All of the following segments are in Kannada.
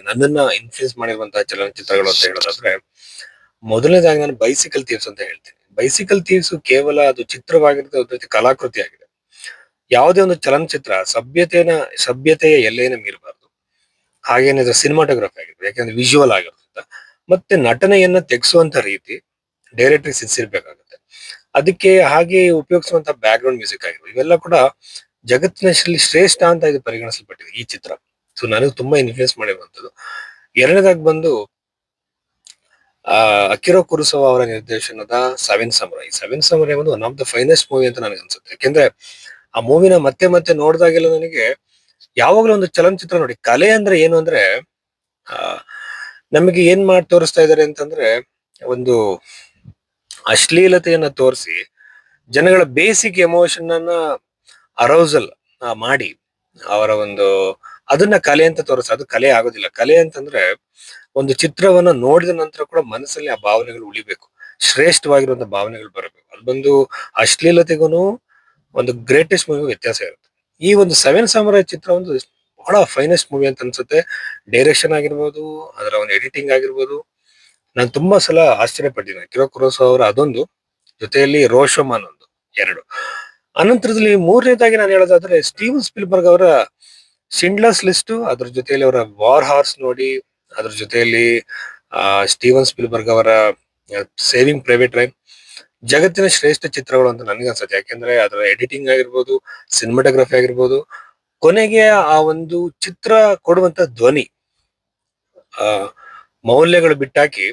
ನನ್ನನ್ನ ಇನ್ಫ್ಲೂಯೆನ್ಸ್ ಮಾಡಿರುವಂತಹ ಚಲನಚಿತ್ರಗಳು ಅಂತ ಹೇಳೋದಾದ್ರೆ, ಮೊದಲನೇದಾಗಿ ನಾನು ಬೈಸಿಕಲ್ ಥೀವ್ಸ್ ಅಂತ ಹೇಳ್ತೀನಿ. ಬೈಸಿಕಲ್ ಥೀವ್ಸ್ ಕೇವಲ ಅದು ಚಿತ್ರವಾಗಿರುತ್ತೆ, ಅದ್ರ ಜೊತೆ ಕಲಾಕೃತಿ ಆಗಿದೆ. ಯಾವುದೇ ಒಂದು ಚಲನಚಿತ್ರ ಸಭ್ಯತೆಯ ಎಲ್ಲೆಯನ್ನು ಮೀರಬಾರದು. ಹಾಗೇನೆ ಅದು ಸಿನಿಮಾಟೋಗ್ರಫಿ ಆಗಿರ್ಬೇಕು, ಯಾಕಂದ್ರೆ ವಿಜುವಲ್ ಆಗಿರುತ್ತೆ. ಮತ್ತೆ ನಟನೆಯನ್ನ ತೆಗೆಸುವಂತ ರೀತಿ ಡೈರೆಕ್ಟರ್ ಸೆನ್ಸ್ ಇರ್ಬೇಕಾಗುತ್ತೆ. ಅದಕ್ಕೆ ಹಾಗೆ ಉಪಯೋಗಿಸುವಂತ ಬ್ಯಾಕ್ ಗ್ರೌಂಡ್ ಮ್ಯೂಸಿಕ್ ಆಗಿರ್ಬೋದು, ಇವೆಲ್ಲ ಕೂಡ ಜಗತ್ತಿನಲ್ಲಿ ಶ್ರೇಷ್ಠ ಅಂತ ಇದು ಪರಿಗಣಿಸಲ್ಪಟ್ಟಿದೆ ಈ ಚಿತ್ರ. ಸೊ ನನಗೆ ತುಂಬಾ ಇನ್ಫ್ಲೂಯೆನ್ಸ್ ಮಾಡಿರುವಂತದ್ದು. ಎರಡನೇದಾಗಿ ಬಂದು ಅಕಿರೋ ಕುರುಸವ ಅವರ ನಿರ್ದೇಶನದ ಸೆವೆನ್ ಸಮುರೈ. ಸೆವೆನ್ ಸಮುರೈ ಒಂದು one of the finest movie ಅಂತ ನನಗೆ ಅನ್ಸುತ್ತೆ. ಯಾಕೆಂದ್ರೆ ಆ ಮೂವಿನ ಮತ್ತೆ ಮತ್ತೆ ನೋಡಿದಾಗೆಲ್ಲ ನನಗೆ ಯಾವಾಗಲೂ ಒಂದು ಚಲನಚಿತ್ರ ನೋಡಿ, ಕಲೆ ಅಂದ್ರೆ ಏನು ಅಂದ್ರೆ ಆ ನಮಗೆ ಏನ್ ಮಾಡಿ ತೋರಿಸ್ತಾ ಇದಾರೆ ಅಂತಂದ್ರೆ, ಒಂದು ಅಶ್ಲೀಲತೆಯನ್ನ ತೋರಿಸಿ ಜನಗಳ ಬೇಸಿಕ್ ಎಮೋಷನ್ ಅನ್ನ ಅರೌಸಲ್ ಮಾಡಿ ಅವರ ಒಂದು ಅದನ್ನ ಕಲೆ ಅಂತ ತೋರಿಸ, ಅದು ಕಲೆ ಆಗೋದಿಲ್ಲ. ಕಲೆ ಅಂತಂದ್ರೆ ಒಂದು ಚಿತ್ರವನ್ನ ನೋಡಿದ ನಂತರ ಕೂಡ ಮನಸ್ಸಲ್ಲಿ ಆ ಭಾವನೆಗಳು ಉಳಿಬೇಕು, ಶ್ರೇಷ್ಠವಾಗಿರುವಂತ ಭಾವನೆಗಳು ಬರಬೇಕು. ಅದು ಬಂದು ಅಶ್ಲೀಲತೆಗೂ ಒಂದು ಗ್ರೇಟೆಸ್ಟ್ ಮೂವಿ ವ್ಯತ್ಯಾಸ ಇರುತ್ತೆ. ಈ ಒಂದು ಸೆವೆನ್ ಸಮುರೈ ಚಿತ್ರ ಒಂದು ಬಹಳ ಫೈನೆಸ್ಟ್ ಮೂವಿ ಅಂತ ಅನ್ಸುತ್ತೆ. ಡೈರೆಕ್ಷನ್ ಆಗಿರ್ಬೋದು, ಅದರ ಒಂದು ಎಡಿಟಿಂಗ್ ಆಗಿರ್ಬೋದು, ನಾನು ತುಂಬಾ ಸಲ ಆಶ್ಚರ್ಯ ಪಟ್ಟಿದ್ದೀನಿ. ಕಿರೋ ಕುರೋಸಾವ ಅವರ ಅದೊಂದು, ಜೊತೆಯಲ್ಲಿ ರೋಷೋಮಾನ್ ಒಂದು, ಎರಡು. ಅನಂತರದಲ್ಲಿ ಮೂರನೇದಾಗಿ ನಾನು ಹೇಳೋದಾದ್ರೆ ಸ್ಟೀವನ್ ಸ್ಪಿಲ್ಬರ್ಗ್ ಅವರ ಶಿಂಡ್ಲರ್ಸ್ ಲಿಸ್ಟ್, ಅದ್ರ ಜೊತೆಯಲ್ಲಿ ಅವರ ವಾರ್ ಹಾರ್ಸ್ ನೋಡಿ, ಅದ್ರ ಜೊತೆಯಲ್ಲಿ ಸ್ಟೀವನ್ ಸ್ಪಿಲ್ಬರ್ಗ್ ಅವರ ಸೇವಿಂಗ್ ಪ್ರೈವೇಟ್ ರೈನ್ ಜಗತ್ತಿನ ಶ್ರೇಷ್ಠ ಚಿತ್ರಗಳು ಅಂತ ನನಗೆ ಅನ್ಸುತ್ತೆ. ಯಾಕೆಂದ್ರೆ ಅದರ ಎಡಿಟಿಂಗ್ ಆಗಿರ್ಬೋದು, ಸಿನಿಮಾಟೋಗ್ರಫಿ ಆಗಿರ್ಬೋದು, ಕೊನೆಗೆ ಆ ಒಂದು ಚಿತ್ರ ಕೊಡುವಂತ ಧ್ವನಿ, ಆ ಮೌಲ್ಯಗಳು ಬಿಟ್ಟಾಕಿ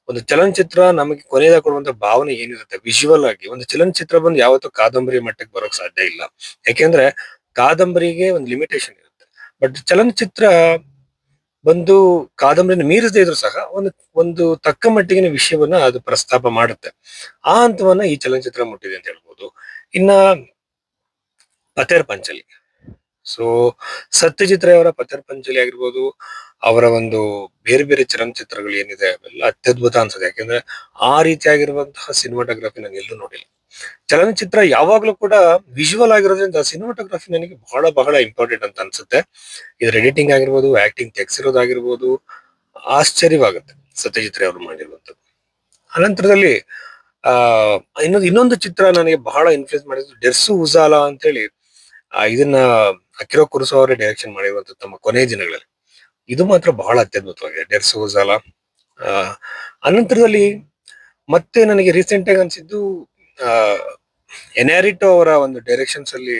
ಒಂದು ಚಲನಚಿತ್ರ ನಮಗೆ ಕೊನೆಯದಾಗ ಕೊಡುವಂತ ಭಾವನೆ ಏನಿರುತ್ತೆ ವಿಜುವಲ್ ಆಗಿ, ಒಂದು ಚಲನಚಿತ್ರ ಬಂದು ಯಾವತ್ತೂ ಕಾದಂಬರಿ ಮಟ್ಟಕ್ಕೆ ಬರೋಕ್ ಸಾಧ್ಯ ಇಲ್ಲ. ಯಾಕೆಂದ್ರೆ ಕಾದಂಬರಿಗೆ ಒಂದು ಲಿಮಿಟೇಷನ್ ಇರುತ್ತೆ. ಬಟ್ ಚಲನಚಿತ್ರ ಬಂದು ಕಾದಂಬರಿನ ಮೀರಿಸದೇ ಇದ್ರು ಸಹ ಒಂದು ಒಂದು ತಕ್ಕ ಮಟ್ಟಿಗಿನ ವಿಷಯವನ್ನ ಅದು ಪ್ರಸ್ತಾಪ ಮಾಡುತ್ತೆ. ಆ ಹಂತವನ್ನ ಈ ಚಲನಚಿತ್ರ ಮುಟ್ಟಿದೆ ಅಂತ ಹೇಳ್ಬೋದು. ಇನ್ನ ಪಥೇರ್ ಪಂಚಲಿ. ಸೊ ಸತ್ಯಜಿತ್ ರೇ ಅವರ ಪಥೇರ್ ಪಂಚಲಿ ಆಗಿರ್ಬೋದು, ಅವರ ಒಂದು ಬೇರೆ ಬೇರೆ ಚಲನಚಿತ್ರಗಳು ಏನಿದೆ ಅವೆಲ್ಲ ಅತ್ಯದ್ಭುತ ಅನ್ಸುತ್ತೆ. ಯಾಕೆಂದ್ರೆ ಆ ರೀತಿಯಾಗಿರುವಂತಹ ಸಿನಿಮಾಟೋಗ್ರಫಿ ನಾನು ಎಲ್ಲೂ ನೋಡಿಲ್ಲ. ಚಲನಚಿತ್ರ ಯಾವಾಗ್ಲೂ ಕೂಡ ವಿಜುವಲ್ ಆಗಿರೋದ್ರಿಂದ ಸಿನಿಮಾಟೋಗ್ರಫಿ ನನಗೆ ಬಹಳ ಬಹಳ ಇಂಪಾರ್ಟೆಂಟ್ ಅಂತ ಅನ್ಸುತ್ತೆ. ಇದ್ರ ಎಡಿಟಿಂಗ್ ಆಗಿರ್ಬೋದು, ಆಕ್ಟಿಂಗ್ ತೆಗ್ಸಿರೋದಾಗಿರ್ಬೋದು, ಆಶ್ಚರ್ಯವಾಗುತ್ತೆ ಸತ್ಯಜಿತ್ ರೇ ಅವರು ಮಾಡಿರುವಂತದ್ದು. ಅನಂತರದಲ್ಲಿ ಆ ಇನ್ನೊಂದು ಚಿತ್ರ ನನಗೆ ಬಹಳ ಇನ್ಫ್ಲೂಯೆನ್ಸ್ ಮಾಡಿದ್ದು ಡೆರ್ಸು ಉಜಾಲಾ ಅಂತ ಹೇಳಿ. ಇದನ್ನ ಅಕಿರೋ ಕುರುಸೋ ಅವರೇ ಡೈರೆಕ್ಷನ್ ಮಾಡಿರುವಂತದ್ದು ತಮ್ಮ ಕೊನೆಯ ದಿನಗಳಲ್ಲಿ. ಇದು ಮಾತ್ರ ಬಹಳ ಅತ್ಯದ್ಭುತವಾಗಿದೆ, ಡೆರ್ಸು ಉಜಾಲಾ. ಆ ಅನಂತರದಲ್ಲಿ ಮತ್ತೆ ನನಗೆ ರೀಸೆಂಟ್ ಆಗಿ ಅನ್ಸಿದ್ದು ಆ ಎನ್ಯಾರಿಟೋ ಅವರ ಒಂದು ಡೈರೆಕ್ಷನ್ಸ್ ಅಲ್ಲಿ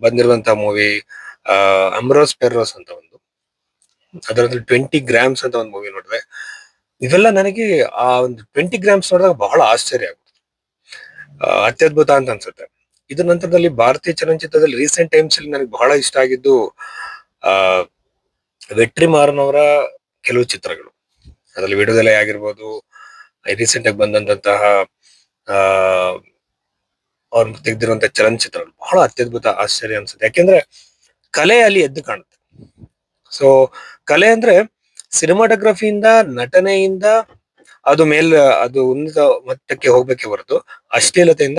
ಬಂದಿರುವಂತಹ ಮೂವಿ ಅಮ್ರೋಸ್ ಪೆರ್ರೋಸ್ ಅಂತ ಒಂದು, ಅದರಲ್ಲಿ 20 ಗ್ರಾಮ್ಸ್ ಅಂತ ಒಂದು ಮೂವಿ ನೋಡಿದೆ. ಇವೆಲ್ಲ ನನಗೆ ಆ ಒಂದು 20 ಗ್ರಾಮ್ಸ್ ನೋಡಿದಾಗ ಬಹಳ ಆಶ್ಚರ್ಯ ಆಗುತ್ತೆ, ಅತ್ಯದ್ಭುತ ಅಂತ ಅನ್ಸುತ್ತೆ. ಇದ್ರ ನಂತರದಲ್ಲಿ ಭಾರತೀಯ ಚಲನಚಿತ್ರದಲ್ಲಿ ರೀಸೆಂಟ್ ಟೈಮ್ಸ್ ಅಲ್ಲಿ ನನಗೆ ಬಹಳ ಇಷ್ಟ ಆಗಿದ್ದು ಆ ವೆಟ್ರಿಮಾರನ್ ಅವರ ಕೆಲವು ಚಿತ್ರಗಳು. ಅದರಲ್ಲಿ ವಿಡುದಲೆ ಆಗಿರ್ಬೋದು, ರೀಸೆಂಟ್ ಆಗಿ ಬಂದಂತಹ ಆ ಅವ್ರು ತೆಗೆದಿರುವಂತಹ ಚಲನಚಿತ್ರಗಳು ಬಹಳ ಅತ್ಯದ್ಭುತ, ಆಶ್ಚರ್ಯ ಅನ್ಸುತ್ತೆ. ಯಾಕೆಂದ್ರೆ ಕಲೆ ಅಲ್ಲಿ ಎದ್ದು ಕಾಣುತ್ತೆ. ಸೊ ಕಲೆ ಅಂದ್ರೆ ಸಿನಿಮಾಟೋಗ್ರಫಿಯಿಂದ, ನಟನೆಯಿಂದ ಅದು ಉನ್ನತ ಮಟ್ಟಕ್ಕೆ ಹೋಗ್ಬೇಕೆ ಹೊರತು ಅಶ್ಲೀಲತೆಯಿಂದ